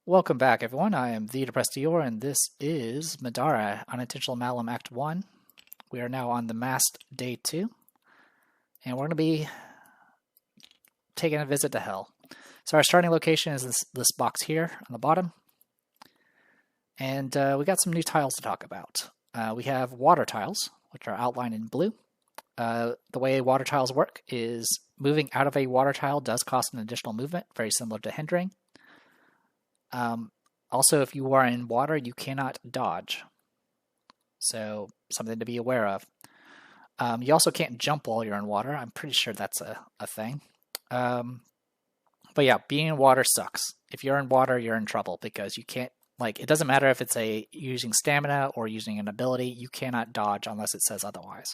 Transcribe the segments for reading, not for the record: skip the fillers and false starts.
Welcome back, everyone. I am the Depressed Dior, and this is Middara, Unintentional Malum Act 1. We are now on the MAST Day 2, and we're going to be taking a visit to Hell. So our starting location is this box here on the bottom, and we got some new tiles to talk about. We have water tiles, which are outlined in blue. The way water tiles work is moving out of a water tile does cost an additional movement, very similar to hindering. Also, if you are in water, you cannot dodge. So, something to be aware of. You also can't jump while you're in water. I'm pretty sure that's a thing. But yeah, being in water sucks. If you're in water, you're in trouble because you can't, it doesn't matter if it's using stamina or using an ability, you cannot dodge unless it says otherwise.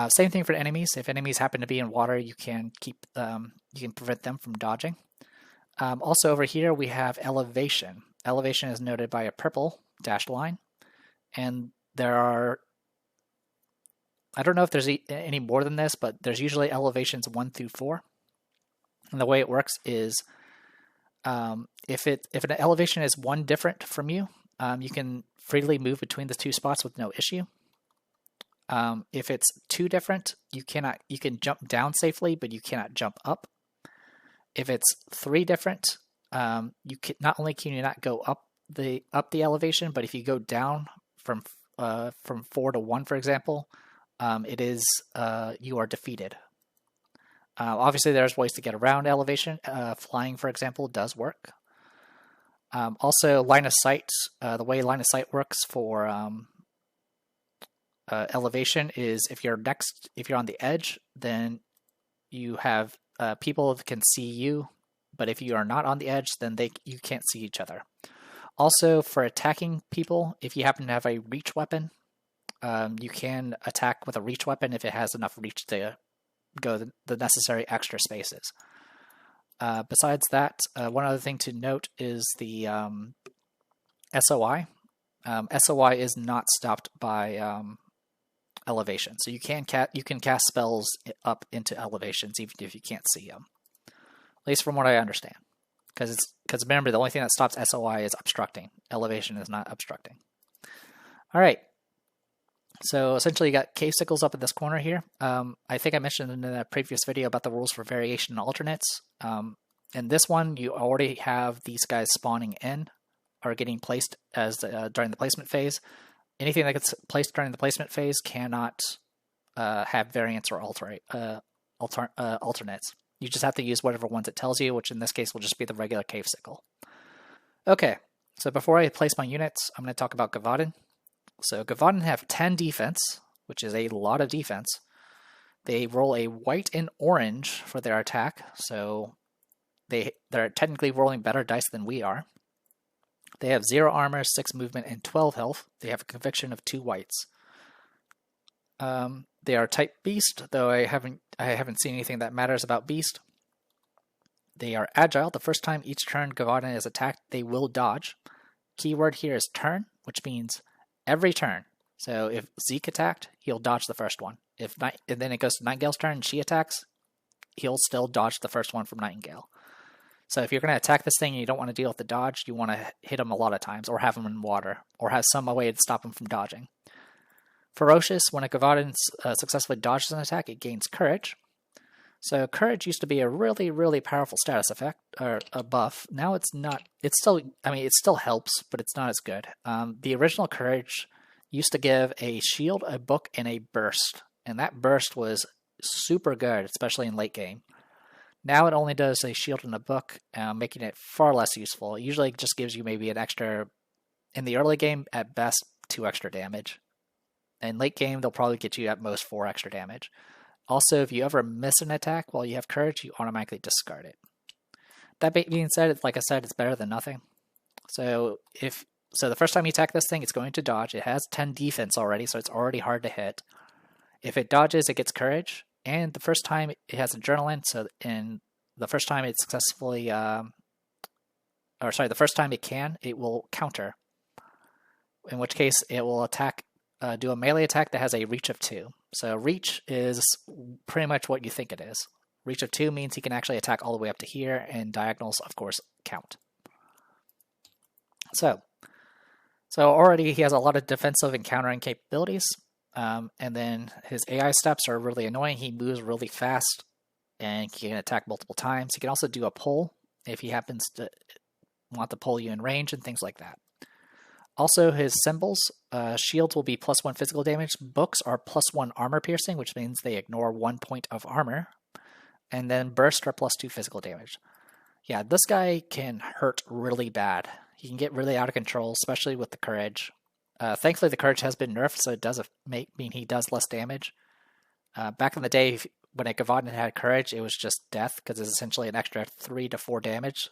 Same thing for enemies. If enemies happen to be in water, you can prevent them from dodging. Also over here we have elevation. Elevation is noted by a purple dashed line, and there are, I don't know if there's any more than this, but there's usually elevations 1 through 4. And the way it works is if an elevation is 1 different from you, you can freely move between the 2 spots with no issue. If it's 2 different, you can jump down safely, but you cannot jump up. If it's 3 different, not only can you not go up the elevation, but if you go down from 4 to 1, for example, you are defeated. Obviously, there's ways to get around elevation. Flying, for example, does work. Also, line of sight. The way line of sight works for elevation is if you're on the edge, then you have people can see you, but if you are not on the edge, then you can't see each other. Also, for attacking people, if you happen to have a reach weapon, you can attack with a reach weapon if it has enough reach to go the necessary extra spaces. Besides that, one other thing to note is the SOI. SOI is not stopped by elevation, so you can cast spells up into elevations even if you can't see them, at least from what I understand, because remember, the only thing that stops SOI is obstructing. Elevation is not obstructing. All right, so essentially you got cave sickles up in this corner here. I think I mentioned in the previous video about the rules for variation and alternates. In this one, you already have these guys spawning in or getting placed as during the placement phase. Anything that gets placed during the placement phase cannot have variants or alternates. You just have to use whatever ones it tells you, which in this case will just be the regular cave sickle. Okay, so before I place my units, I'm going to talk about Gavaden. So Gavaden have 10 defense, which is a lot of defense. They roll a white and orange for their attack, so they're technically rolling better dice than we are. They have 0 armor, 6 movement, and 12 health. They have a conviction of 2 whites. They are type beast, though I haven't seen anything that matters about beast. They are agile. The first time each turn Gavaden is attacked, they will dodge. Keyword here is turn, which means every turn. So if Zeke attacked, he'll dodge the first one. And then it goes to Nightingale's turn and she attacks, he'll still dodge the first one from Nightingale. So if you're going to attack this thing and you don't want to deal with the dodge, you want to hit him a lot of times, or have him in water, or have some way to stop him from dodging. Ferocious, when a Gavaden successfully dodges an attack, it gains courage. So courage used to be a really, really powerful status effect, or a buff. Now it's not. It still helps, but it's not as good. The original courage used to give a shield, a book, and a burst. And that burst was super good, especially in late game. Now it only does a shield and a book, making it far less useful. It usually just gives you maybe an extra, in the early game, at best, 2 extra damage. In late game, they'll probably get you at most 4 extra damage. Also, if you ever miss an attack while you have courage, you automatically discard it. That being said, like I said, it's better than nothing. So the first time you attack this thing, it's going to dodge. It has 10 defense already, so it's already hard to hit. If it dodges, it gets courage. And the first time it has adrenaline, the first time it successfully, the first time it will counter. In which case, it will do a melee attack that has a reach of 2. So reach is pretty much what you think it is. Reach of 2 means he can actually attack all the way up to here, and diagonals, of course, count. So already he has a lot of defensive and countering capabilities. And then his AI steps are really annoying. He moves really fast and can attack multiple times. He can also do a pull if he happens to want to pull you in range and things like that. Also, his symbols, shields will be +1 physical damage. Books are +1 armor piercing, which means they ignore 1 point of armor. And then burst are +2 physical damage. Yeah, this guy can hurt really bad. He can get really out of control, especially with the courage. Thankfully, the courage has been nerfed, so it does mean he does less damage. Back in the day, when a Gavadan had courage, it was just death, because it's essentially an extra 3 to 4 damage.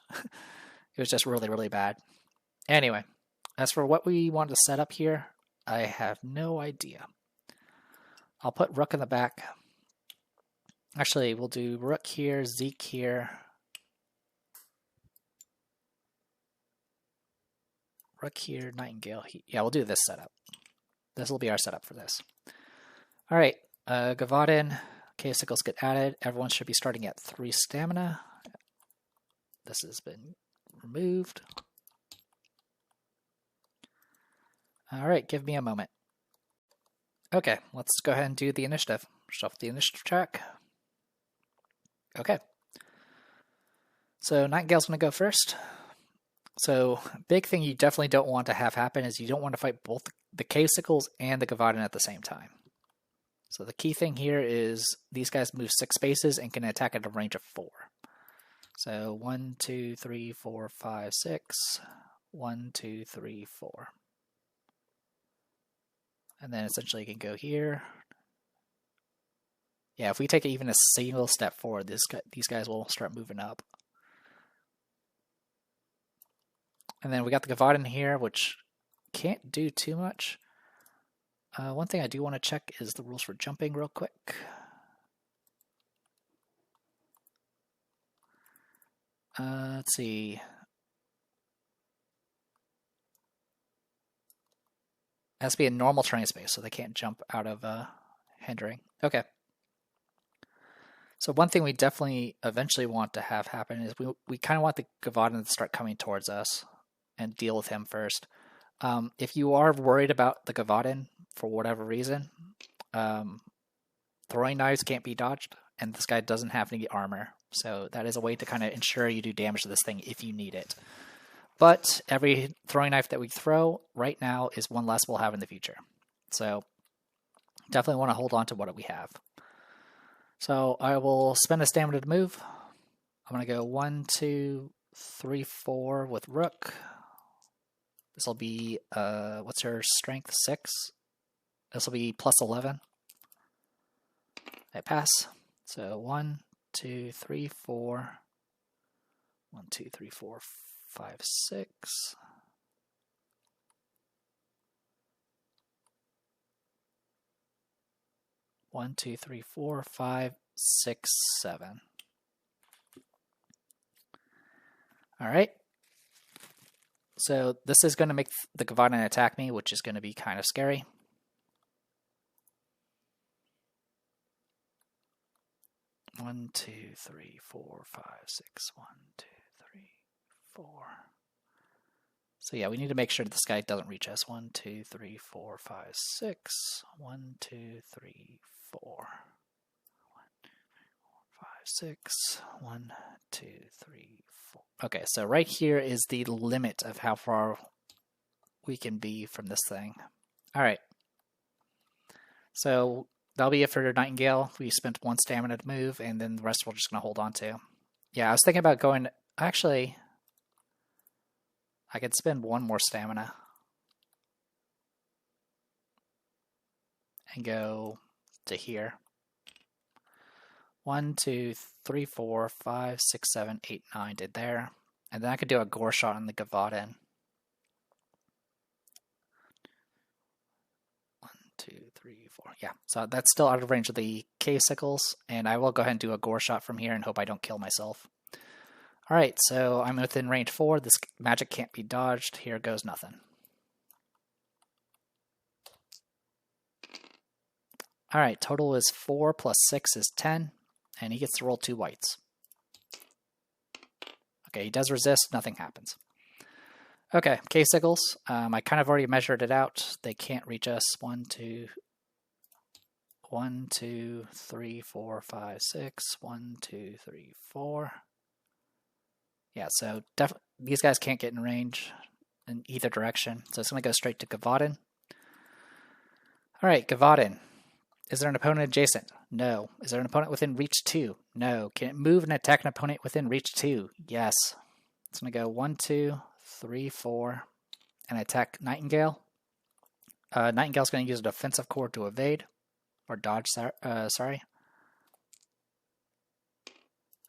It was just really, really bad. Anyway, as for what we want to set up here, I have no idea. I'll put Rook in the back. Actually, we'll do Rook here, Zeke here. Rook here, Nightingale. Yeah, we'll do this setup. This will be our setup for this. All right, Gavadan, K-Sickles get added. Everyone should be starting at 3 stamina. This has been removed. All right, give me a moment. Okay, let's go ahead and do the initiative. Shuffle the initiative track. Okay. So Nightingale's going to go first. So big thing you definitely don't want to have happen is you don't want to fight both the K-Sickles and the Gavadan at the same time. So the key thing here is these guys move 6 spaces and can attack at a range of 4. So 1, 2, 3, 4, 5, 6. 1, 2, 3, 4. And then essentially you can go here. Yeah, if we take even a single step forward, these guys will start moving up. And then we got the Gavadan here, which can't do too much. One thing I do want to check is the rules for jumping real quick. Let's see. It has to be a normal terrain space, so they can't jump out of hindering. Okay. So one thing we definitely eventually want to have happen is we kind of want the Gavadan to start coming towards us and deal with him first. If you are worried about the Gavadan for whatever reason, throwing knives can't be dodged, and this guy doesn't have any armor. So that is a way to kind of ensure you do damage to this thing if you need it. But every throwing knife that we throw right now is one less we'll have in the future. So definitely want to hold on to what we have. So I will spend a stamina to move. I'm going to go 1, 2, 3, 4 with Rook. This will be, what's her strength? 6. This will be +11. I pass. So 1, 2, 3, 4. 1, 2, 3, 4, 5, 6. One, 2, 3, 4, 5, 6, 7. All right. So this is going to make the Gavadan attack me, which is going to be kind of scary. One, 2, 3, 4, 5, 6. 1, 2, 3, 4. So yeah, we need to make sure this guy doesn't reach us. 1, 2, 3, 4, 5, 6. 1, 2, 3, 4. 1, 2, 3, 4, 5, 6. 1, 2, 3, 4. Okay, so right here is the limit of how far we can be from this thing. All right. So that'll be it for Nightingale. We spent 1 stamina to move, and then the rest we're just going to hold on to. Yeah, I was thinking about going... Actually, I could spend 1 more stamina and go to here. 1, 2, 3, 4, 5, 6, 7, 8, 9 did there. And then I could do a gore shot on the Gavadan. 1, 2, 3, 4. Yeah, so that's still out of range of the K-Sickles, and I will go ahead and do a gore shot from here and hope I don't kill myself. Alright, so I'm within range 4. This magic can't be dodged. Here goes nothing. Alright, total is 4 plus 6 is 10. And he gets to roll 2 whites. Okay, he does resist, nothing happens. Okay, K-Siggles. I kind of already measured it out. They can't reach us. 1, 2, 3, 4, 5, 6. 1, 2, 3, 4. Yeah, so these guys can't get in range in either direction. So it's going to go straight to Gavaden. All right, Gavaden. Is there an opponent adjacent? No. Is there an opponent within reach 2? No. Can it move and attack an opponent within reach 2? Yes. It's going to go 1, 2, 3, 4, and attack Nightingale. Nightingale's going to use a defensive core to evade, or dodge, sorry.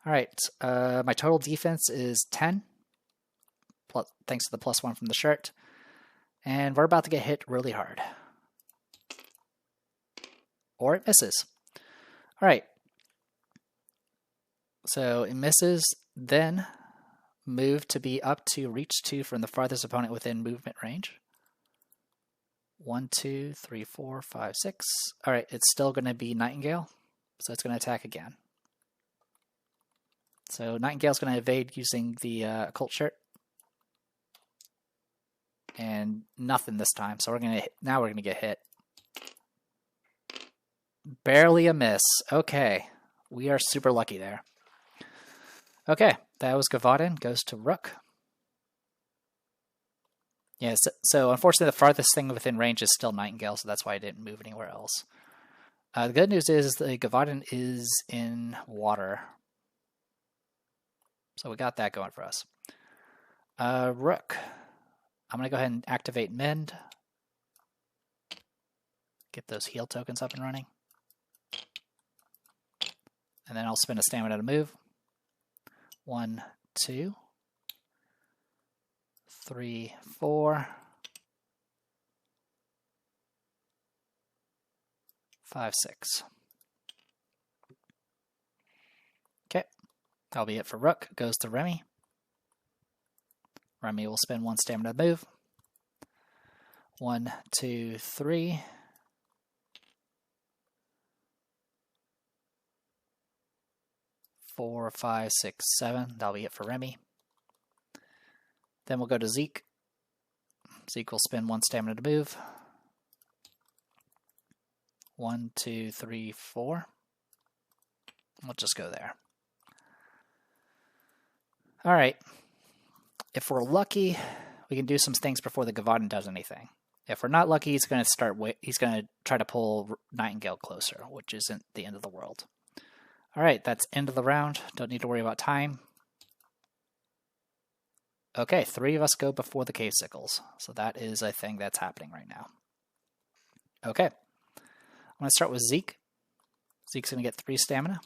All right, my total defense is 10, thanks to the +1 from the shirt, and we're about to get hit really hard. Or it misses. All right, so it misses, then move to be up to reach 2 from the farthest opponent within movement range. 1, 2, 3, 4, 5, 6. All right, it's still going to be Nightingale, so it's going to attack again. So Nightingale's going to evade using the occult shirt, and nothing this time. So we're going to now we're going to get hit. Barely a miss. Okay, we are super lucky there. Okay, that was Gavaden. Goes to Rook. Yeah, so unfortunately the farthest thing within range is still Nightingale, so that's why I didn't move anywhere else. The good news is the Gavaden is in water. So we got that going for us. Rook. I'm going to go ahead and activate Mend. Get those heal tokens up and running. And then I'll spend a stamina to move. 1, 2, 3, 4, 5, 6. Okay, that'll be it for Rook. Goes to Remy. Remy will spend 1 stamina to move. 1, 2, 3. 4, 5, 6, 7. That'll be it for Remy. Then we'll go to Zeke. Zeke will spend 1 stamina to move. 1, 2, 3, 4. We'll just go there. All right. If we're lucky, we can do some things before the Gavaden does anything. If we're not lucky, he's going to try to pull Nightingale closer, which isn't the end of the world. All right, that's end of the round. Don't need to worry about time. Okay, 3 of us go before the cave sickles. So that is a thing that's happening right now. Okay, I'm going to start with Zeke. Zeke's going to get 3 stamina.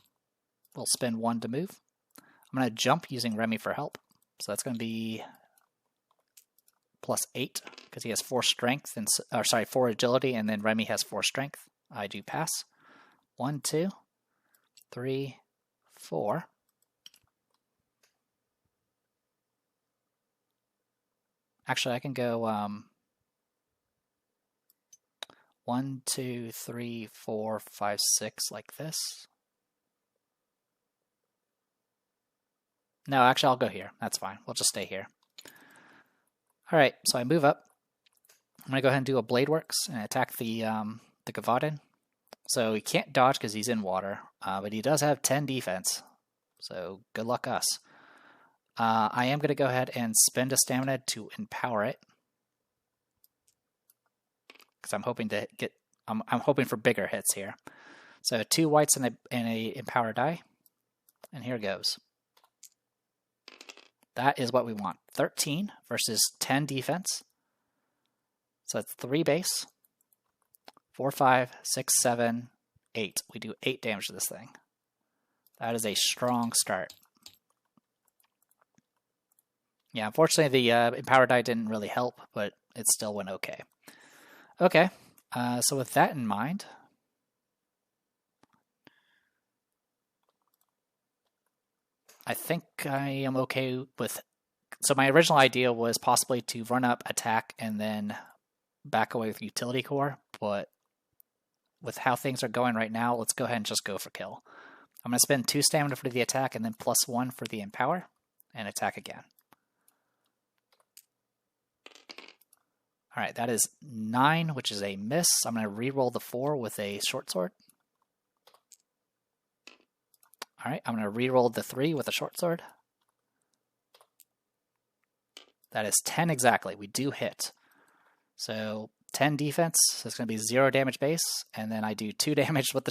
We'll spend 1 to move. I'm going to jump using Remy for help. So that's going to be +8 because he has 4 strength and 4 agility, and then Remy has 4 strength. I do pass. 1, 2, 3, 4. Actually, I can go 1, 2, 3, 4, 5, 6 like this. No, actually, I'll go here. That's fine. We'll just stay here. All right, so I move up. I'm going to go ahead and do a Blade Works and attack the Gavaden. So he can't dodge because he's in water, but he does have 10 defense. So good luck us. I am going to go ahead and spend a stamina to empower it, because I'm hoping to get. I'm hoping for bigger hits here. So 2 whites and a empower die, and here goes. That is what we want. 13 versus 10 defense. So that's 3 base. 4, 5, 6, 7, 8. We do 8 damage to this thing. That is a strong start. Yeah, unfortunately the empower die didn't really help, but it still went okay. Okay, so with that in mind, I think I am okay with... So my original idea was possibly to run up, attack, and then back away with utility core, but with how things are going right now, let's go ahead and just go for kill. I'm going to spend 2 stamina for the attack and then +1 for the empower, and attack again. All right, that is 9, which is a miss. I'm going to re-roll the 4 with a short sword. All right, I'm going to re-roll the 3 with a short sword. That is 10 exactly. We do hit. So 10 defense, so it's going to be 0 damage base, and then I do 2 damage with the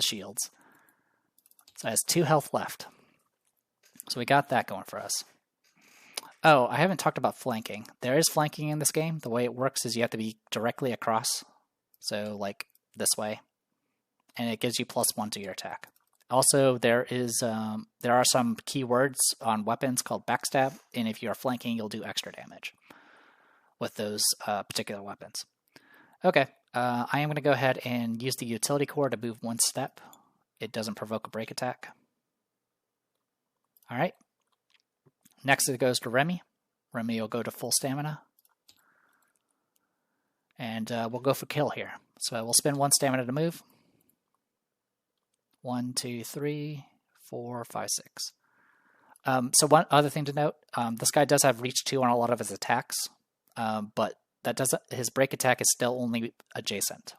shields. So it has 2 health left. So we got that going for us. Oh, I haven't talked about flanking. There is flanking in this game. The way it works is you have to be directly across. So like this way. And it gives you +1 to your attack. Also, there are some keywords on weapons called backstab, and if you are flanking, you'll do extra damage with those particular weapons. Okay, I am going to go ahead and use the utility core to move 1 step. It doesn't provoke a break attack. All right. Next it goes to Remy. Remy will go to full stamina. And we'll go for kill here. So we'll spend 1 stamina to move. 1, 2, 3, 4, 5, 6. So one other thing to note, this guy does have reach 2 on a lot of his attacks, but that doesn't. His break attack is still only adjacent.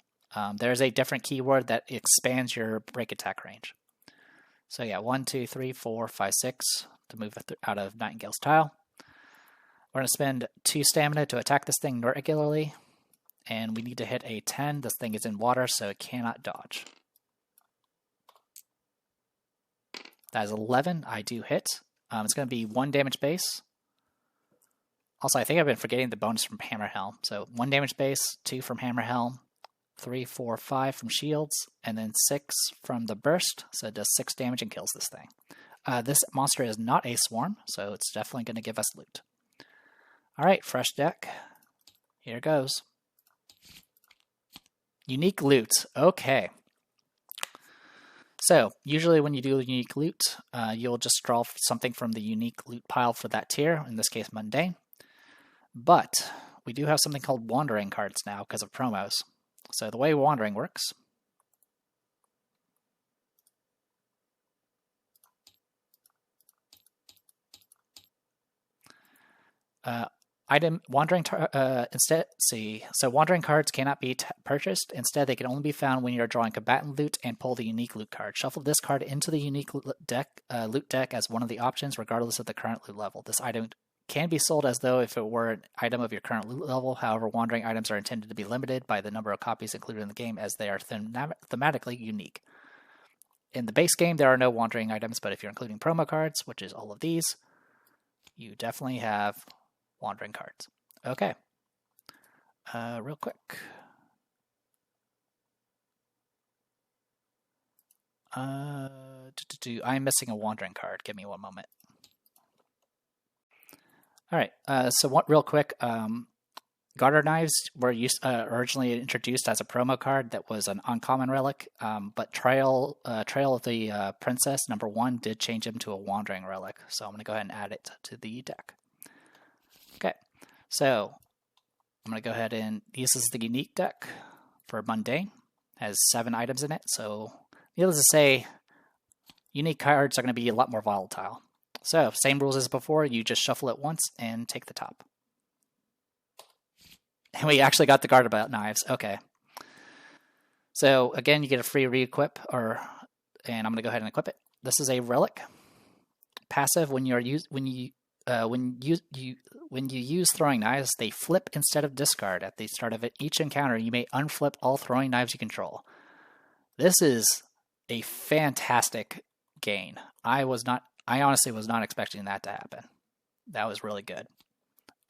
There's a different keyword that expands your break attack range. So yeah, 1, 2, 3, 4, 5, 6 to move out of Nightingale's tile. We're going to spend 2 stamina to attack this thing regularly, and we need to hit a 10. This thing is in water, so it cannot dodge. That is 11. I do hit. It's going to be 1 damage base. Also, I think I've been forgetting the bonus from Hammer Helm. So 1 damage base, 2 from Hammer Helm, 3, 4, 5 from shields, and then 6 from the burst. So it does 6 damage and kills this thing. This monster is not a swarm, so it's definitely going to give us loot. All right, fresh deck. Here goes. Unique loot. Okay. So, usually when you do unique loot, you'll just draw something from the unique loot pile for that tier, in this case mundane. But we do have something called wandering cards now because of promos. So the way wandering works, wandering cards cannot be purchased. Instead, they can only be found when you're drawing combatant loot and pull the unique loot card. Shuffle this card into the unique loot deck as one of the options, regardless of the current loot level. This item can be sold as though if it were an item of your current loot level. However, wandering items are intended to be limited by the number of copies included in the game, as they are thematically unique. In the base game, there are no wandering items, but if you're including promo cards, which is all of these, you definitely have wandering cards. Okay. Real quick. I'm missing a wandering card. Give me 1 moment. All right. Real quick. Garter knives were originally introduced as a promo card that was an uncommon relic, but Trail of the Princess #1 did change him to a wandering relic. So I'm going to go ahead and add it to the deck. Okay, so I'm going to go ahead and this is the unique deck for mundane. It has 7 items in it, so needless to say, unique cards are going to be a lot more volatile. So same rules as before, you just shuffle it once and take the top. And we actually got the Garter knives. Okay. So again, you get a free re-equip, and I'm going to go ahead and equip it. This is a relic. Passive: when you use throwing knives, they flip instead of discard. At the start of each encounter, you may unflip all throwing knives you control. This is a fantastic gain. I honestly was not expecting that to happen. That was really good.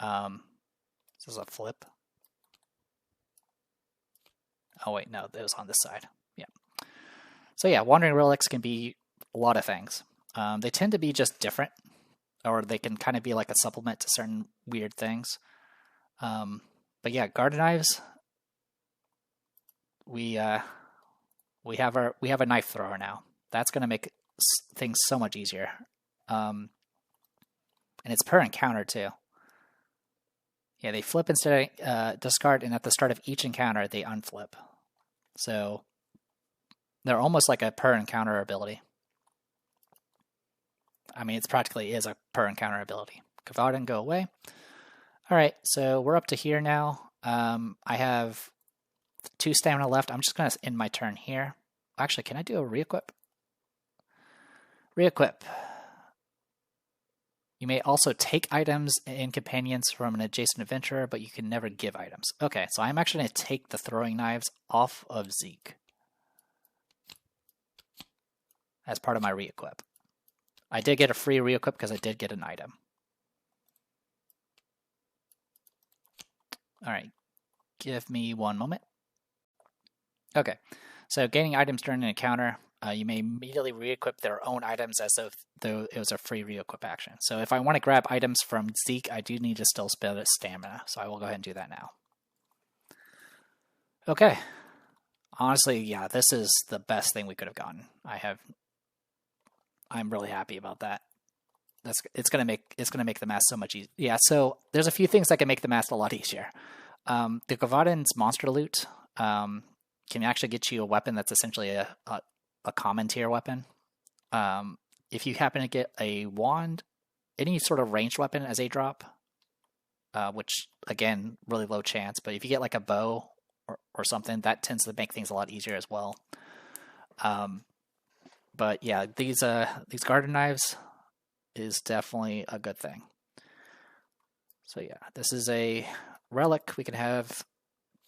This is a flip. Oh wait, no, it was on this side. Yeah. So yeah, wandering relics can be a lot of things. They tend to be just different, or they can kind of be like a supplement to certain weird things. But yeah, garden knives. We have a knife thrower now. That's going to make things so much easier. And it's per encounter too. Yeah, they flip instead of discard, and at the start of each encounter, they unflip. So they're almost like a per encounter ability. I mean, it practically is a per encounter ability. Kavadan, go away. All right, so we're up to here now. I have 2 stamina left. I'm just going to end my turn here. Actually, can I do a re-equip? Re-equip. You may also take items and companions from an adjacent adventurer, but you can never give items. Okay, so I'm actually going to take the throwing knives off of Zeke as part of my re-equip. I did get a free re-equip because I did get an item. All right, give me 1 moment. Okay, so gaining items during an encounter, you may immediately re-equip their own items as though it was a free re-equip action. So if I want to grab items from Zeke, I do need to still spend a stamina, so I will go ahead and do that now. Okay, honestly, yeah, this is the best thing we could have gotten. I'm really happy about that. It's gonna make the MAST so much easier. Yeah, so there's a few things that can make the MAST a lot easier. The Gavadan's monster loot can actually get you a weapon that's essentially a common tier weapon. If you happen to get a wand, any sort of ranged weapon as a drop, which again, really low chance, but if you get like a bow or something, that tends to make things a lot easier as well. But yeah, these garden knives is definitely a good thing. So yeah, this is a relic. We can have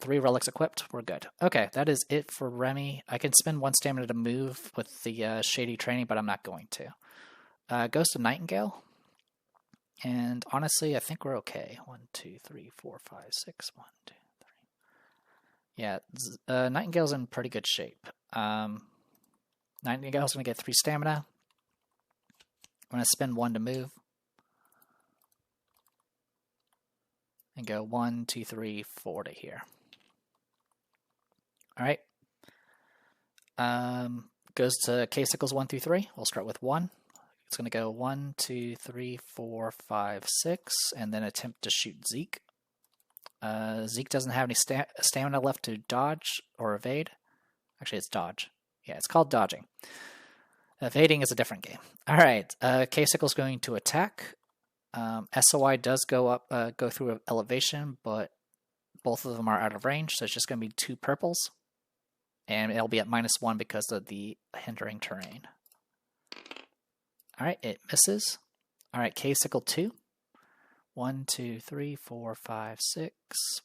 3 relics equipped. We're good. Okay, that is it for Remy. I can spend 1 stamina to move with the shady training, but I'm not going to. Goes to Nightingale. And honestly, I think we're okay. 1, 2, 3, 4, 5, 6. 1, 2, 3. Yeah, Nightingale's in pretty good shape. Nightingale's going to get 3 stamina. I'm going to spend 1 to move. And go 1, 2, 3, 4 to here. Alright. Goes to K-Sickles 1 through 3. We'll start with 1. It's going to go 1, 2, 3, 4, 5, 6, and then attempt to shoot Zeke. Zeke doesn't have any stamina left to dodge or evade. Actually, it's dodge. Yeah, it's called dodging. Evading is a different game. Alright, K-Sickle's going to attack. SOI does go through elevation, but both of them are out of range, so it's just going to be 2 purples. And it'll be at -1 because of the hindering terrain. Alright, it misses. Alright, K-Sickle 2. 1, 2, 3, 4, 5, 6.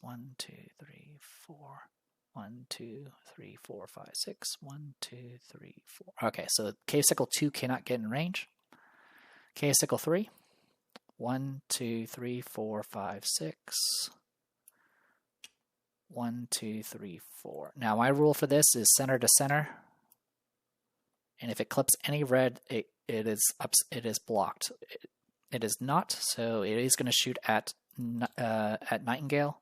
1, 2, 3, 4. 1, 2, 3, 4, 5, 6. 1, 2, 3, 4. Okay, so K-Sickle 2 cannot get in range. K-Sickle 3. 1, 2, 3, 4, 5, 6. 1, 2, 3, 4. Now my rule for this is center to center, and if it clips any red, it is blocked. It is not, so it is going to shoot at Nightingale.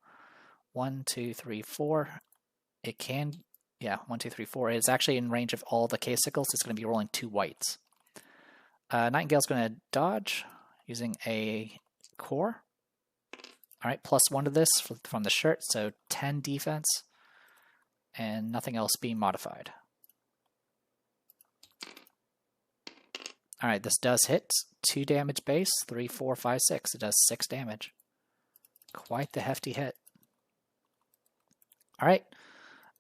1, 2, 3, 4. It can, yeah, 1, 2, 3, 4. It's actually in range of all the K-Sickles. It's going to be rolling 2 whites. Nightingale's going to dodge using a core. Alright, +1 to this from the shirt, so 10 defense, and nothing else being modified. Alright, this does hit. 2 damage base, 3, 4, 5, 6. It does 6 damage. Quite the hefty hit. Alright,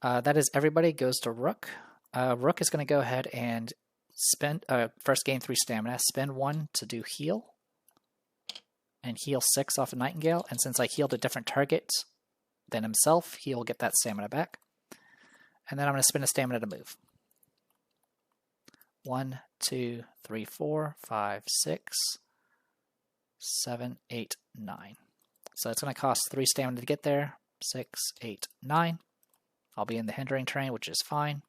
that is everybody. Goes to Rook. Rook is going to go ahead and spend first gain 3 stamina, spend 1 to do heal, and heal 6 off of Nightingale, and since I healed a different target than himself, he will get that stamina back. And then I'm going to spend a stamina to move. 1, 2, 3, 4, 5, 6, 7, 8, 9. So it's going to cost 3 stamina to get there. 6, 8, 9. I'll be in the hindering terrain, which is fine.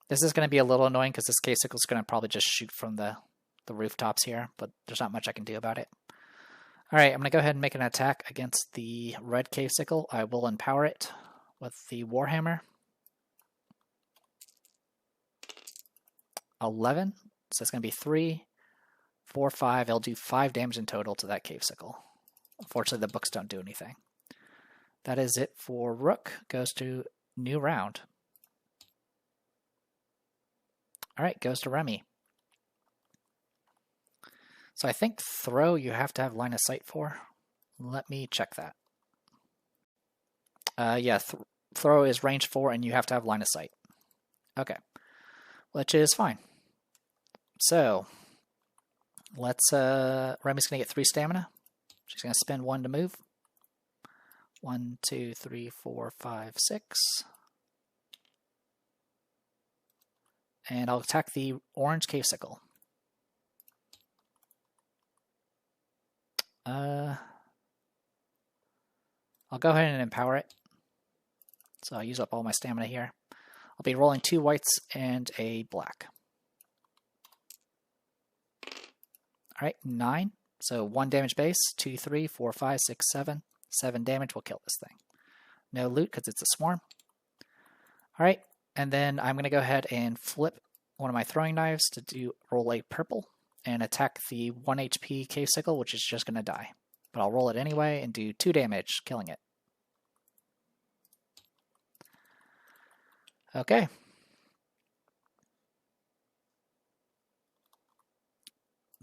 This is going to be a little annoying because this K-Sickle is going to probably just shoot from the rooftops here, but there's not much I can do about it. Alright, I'm going to go ahead and make an attack against the red K-Sickle. I will empower it with the Warhammer. 11, so it's going to be 3, 4, 5. It'll do 5 damage in total to that K-Sickle. Unfortunately, the books don't do anything. That is it for Rook. Goes to new round. Alright, goes to Remy. So I think throw you have to have line of sight for. Let me check that. Yeah, throw is range 4 and you have to have line of sight. Okay, which is fine. So, let's, Remy's gonna get 3 stamina. She's gonna spend 1 to move. 1, 2, 3, 4, 5, 6. And I'll attack the orange cave sickle. I'll go ahead and empower it. So I'll use up all my stamina here. I'll be rolling 2 whites and a black. Alright, 9. So 1 damage base, 2, 3, 4, 5, 6, 7. 7 damage will kill this thing. No loot because it's a swarm. Alright, and then I'm going to go ahead and flip one of my throwing knives to roll a purple and attack the 1 HP cave sickle, which is just going to die. But I'll roll it anyway and do 2 damage, killing it. Okay.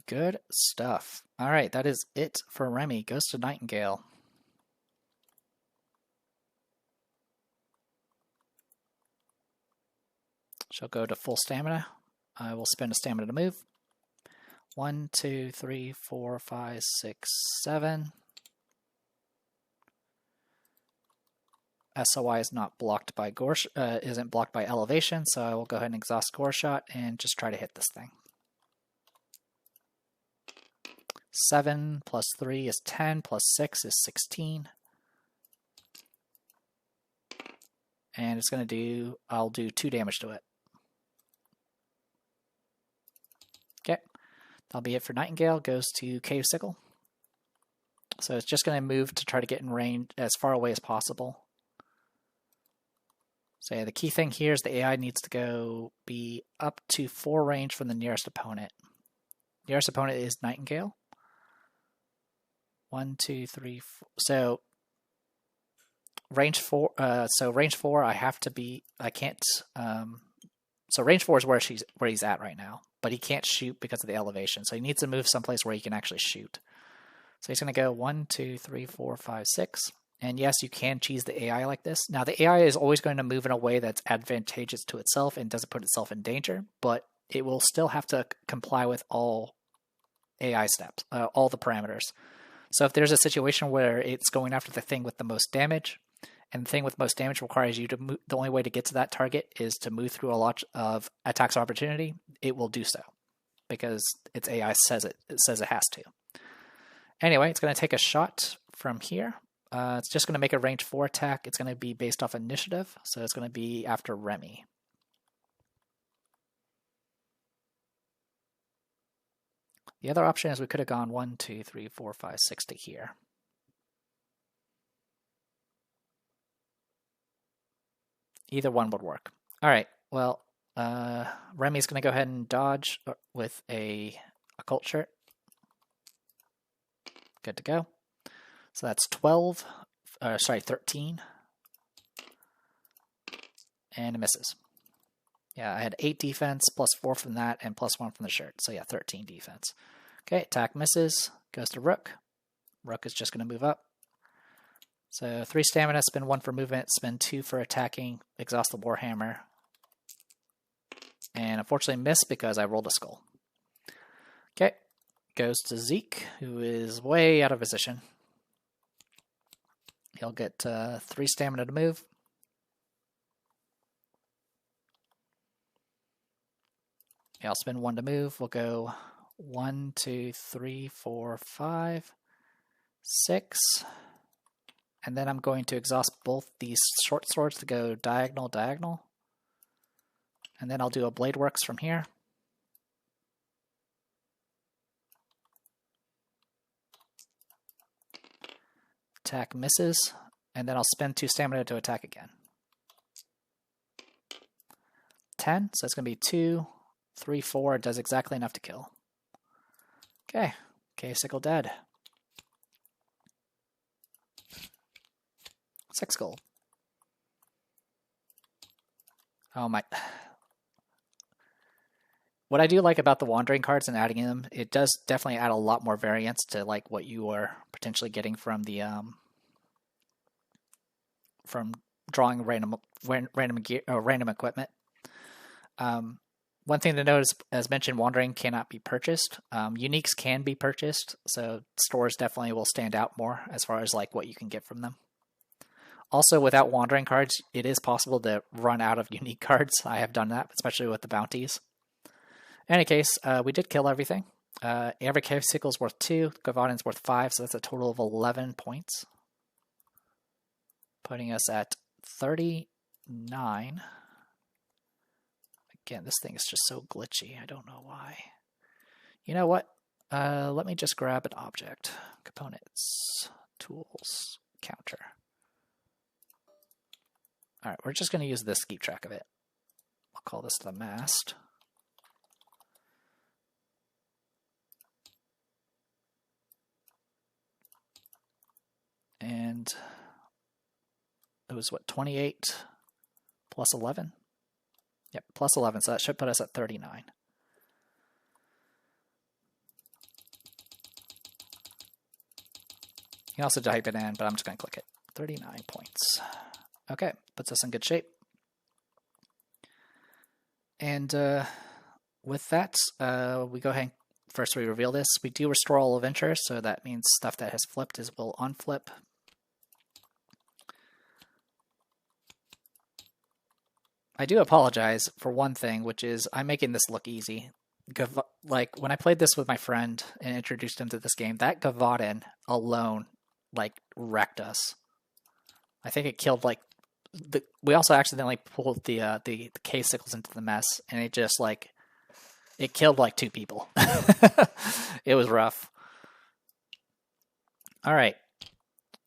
Good stuff. Alright, that is it for Remy. Goes to Nightingale. She'll go to full stamina. I will spend a stamina to move. 1, 2, 3, 4, 5, 6, 7. SOI is not blocked by isn't blocked by elevation, so I will go ahead and exhaust Gore Shot and just try to hit this thing. 7 plus 3 is 10, plus 6 is 16. And it's going to do, I'll do 2 damage to it. Okay, that'll be it for Nightingale. Goes to Cave Sickle. So it's just going to move to try to get in range as far away as possible. So yeah, the key thing here is the AI needs to be up to 4 range from the nearest opponent. Nearest opponent is Nightingale. 1, 2, 3, 4. So range 4. So range 4, I have to be. I can't. So range 4 is where he's at right now, but he can't shoot because of the elevation. So he needs to move someplace where he can actually shoot. So he's going to go 1, 2, 3, 4, 5, 6. And yes, you can cheese the AI like this. Now, the AI is always going to move in a way that's advantageous to itself and doesn't put itself in danger, but it will still have to comply with all AI steps, all the parameters. So if there's a situation where it's going after the thing with the most damage, and the thing with most damage requires you to move, the only way to get to that target is to move through a lot of attacks of opportunity, it will do so, because its AI says it has to. Anyway, it's going to take a shot from here. It's just going to make a range 4 attack. It's going to be based off initiative, so it's going to be after Remy. The other option is we could have gone 1, 2, 3, 4, 5, 6 to here. Either one would work. All right, well, Remy's going to go ahead and dodge with a occult shirt. Good to go. So that's 13. And it misses. Yeah, I had 8 defense, plus 4 from that, and plus 1 from the shirt. So yeah, 13 defense. Okay, attack misses. Goes to Rook. Rook is just going to move up. So 3 stamina, spend 1 for movement, spend 2 for attacking, exhaust the Warhammer. And unfortunately missed because I rolled a skull. Okay, goes to Zeke, who is way out of position. He'll get 3 stamina to move. Yeah, I'll spend 1 to move. We'll go 1, 2, 3, 4, 5, 6. And then I'm going to exhaust both these short swords to go diagonal, diagonal. And then I'll do a Blade Works from here. Attack misses, and then I'll spend 2 stamina to attack again. 10, so it's going to be 2, 3, 4. It does exactly enough to kill. Okay, Cave Sickle dead. 6 gold. Oh my. what I do like about the wandering cards and adding them, it does definitely add a lot more variance to like what you are potentially getting from the from drawing random equipment. One thing to note is, as mentioned, wandering cannot be purchased. Uniques can be purchased, so stores definitely will stand out more as far as like what you can get from them. Also, without wandering cards, it is possible to run out of unique cards. I have done that, especially with the bounties. In any case, we did kill everything. Every Sickle is worth 2, Gavadin's worth 5, so that's a total of 11 points. Putting us at 39. Again, this thing is just so glitchy. I don't know why. You know what? Let me just grab an object. Components, tools, counter. All right, we're just going to use this to keep track of it. I'll call this the MAST. And it was what, 28 plus 11? Yep, plus 11, so that should put us at 39. You can also type it in, but I'm just going to click it. 39 points. Okay, puts us in good shape. And with that, we go ahead and first we reveal this. We do restore all adventures, so that means stuff that has flipped will unflip. I do apologize for one thing, which is I'm making this look easy. Like, when I played this with my friend and introduced him to this game, that Gavadin alone, like, wrecked us. I think it killed, like, we also accidentally pulled the K-Sickles into the mess, and it just, like, it killed, like, 2 people. It was rough. All right.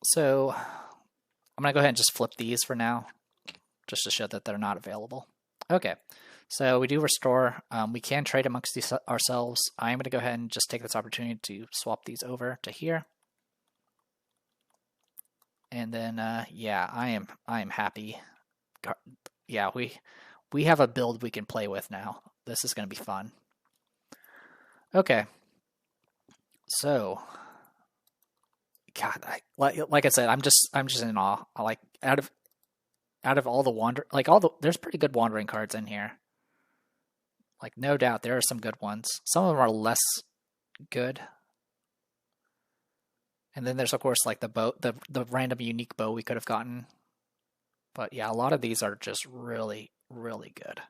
So, I'm going to go ahead and just flip these for now, just to show that they're not available. Okay, so we do restore. We can trade amongst these ourselves. I'm going to go ahead and just take this opportunity to swap these over to here. And then, yeah, I am happy. Yeah, we have a build we can play with now. This is going to be fun. Okay, so, God, like I said, I'm just in awe. I like out of all the there's pretty good wandering cards in here. Like, no doubt there are some good ones. Some of them are less good. And then there's, of course, like the bow, the random unique bow we could have gotten. But yeah, a lot of these are just really, really good.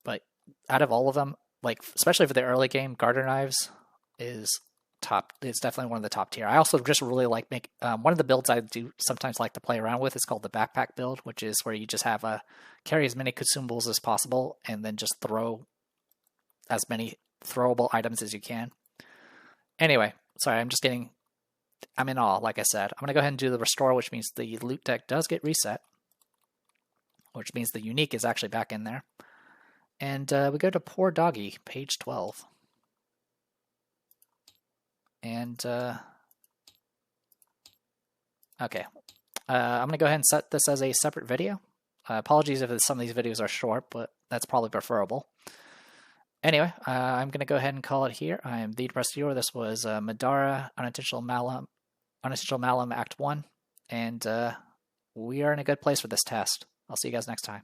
But out of all of them, like, especially for the early game, Garter Knives is top. It's definitely one of the top tier. I also just really like one of the builds I do sometimes like to play around with is called the backpack build, which is where you just have carry as many consumables as possible and then just throw as many throwable items as you can. Anyway, sorry, I'm in awe, like I said. I'm going to go ahead and do the restore, which means the loot deck does get reset, which means the unique is actually back in there. And we go to Poor Doggy, page 12. And, okay, I'm going to go ahead and set this as a separate video. Apologies if some of these videos are short, but that's probably preferable. Anyway, I'm going to go ahead and call it here. I am the Depressed Viewer. This was Middara, Unintentional Malum, Act 1. And we are in a good place for this test. I'll see you guys next time.